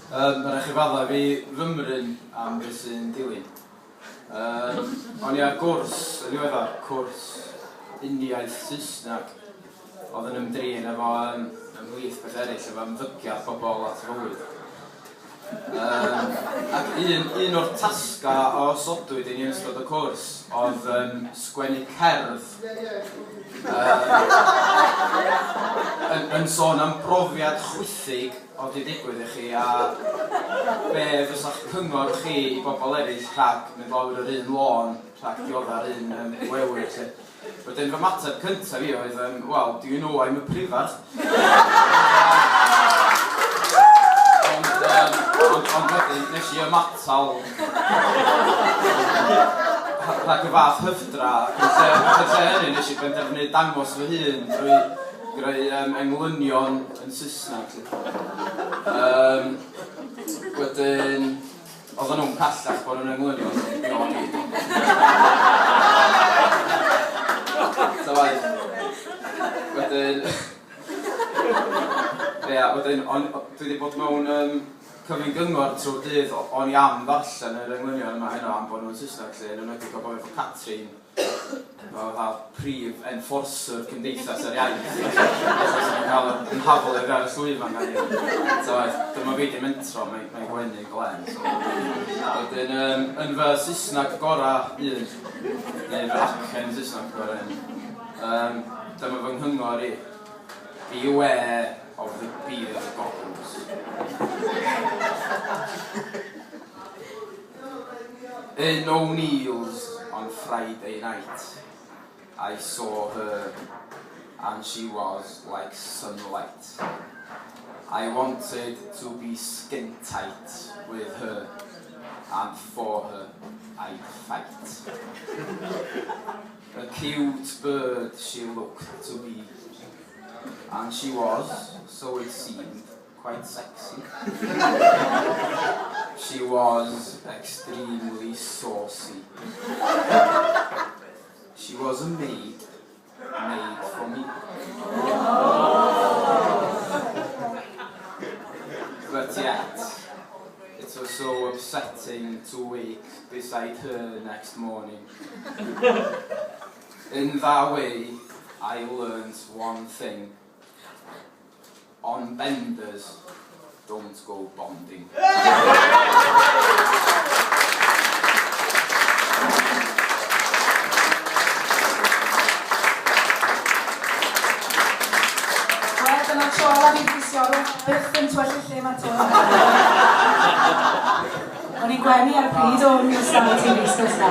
Mae'n eich i fadda fi fymryn am beth sy'n dilyn. O'n i ar gwrs, yn ddiweddar, cwrs uniaith Saesneg oedd yn ymdrin efo ymhlith beth eraill efo ymddygiad pobl at fywyd. Ac un o'r tasga o sodwyd i ni yn ystod y cwrs oedd sgwennu cerdd yn sôn am brofiad chwythig oedd wedi digwydd i chi a be fysa'ch cyngor chi i bobl eraill rhag mynd lawr yr un lôn rhag dioddar un wewyr. Wedyn fy mateb cyntaf fi oedd, wel, do you know I'm a prifardd? Ond wedyn nes i ymatal rhag y fath hyfdra ac yn lle hynny nes i benderfynu dangos fy hun drwy greu englynion yn Saesneg. Wedyn oedden nhw'n callach bod yn englynion i ni. Wedyn dwi wedi bod mewn cyfyn gyngor trwy'r dydd o'n i am ddarllen yr englynion yma heno am bod nhw'n Saesneg lle yn ymwneud o gofio efo Catrin fel prif enforcer cymdeithas yr iaith sy'n cael yn hafol i'r gael y llwyfan gan i. Dyma fi di mentro, mae'n gwenu glen. Wedyn yn fy Saesneg gorau un, neu fy acen Saesneg gorau un, dyma fy nghyngor i. Beware of the Beirdd goggles. In O'Neill's on Friday night, I saw her and she was like sunlight. I wanted to be skin tight with her and for her I'd fight. A cute bird she looked to be, and she was, so it seemed, quite sexy. She was extremely saucy. She was a maid made for me. But yet, it was so upsetting to wake beside her next morning. In that way, I learned one thing. On benders, don't go bonding. Dyna tro la fi Rhys Iorwerth byth yn twellu lle mae to. O'n i'n gwenu ar y pryd o'n ystafell i'n eistedd na.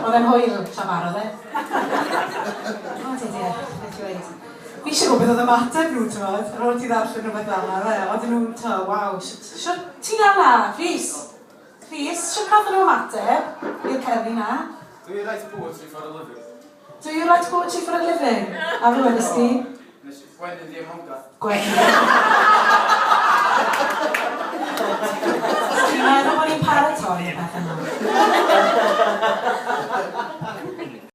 Oedd e'n hwyl tra farodd e. O, dear, beth i weid. Fi eisiau gwybod oedd ymateb nhw, ti'n modd, ar ôl ti ddarllen rhywbeth fel yna, fe? Oedden nhw'n to, waw, ti'n ala, Rhys? Rhys, sio cael nhw ymateb i'r cerddi na? Do you write poetry for a living? Do you write poetry for a living? A fe wedys ti? Gwenyn di ymhonga. Gwenyn. Ti'n meddwl bod ni'n paratoi y beth yna?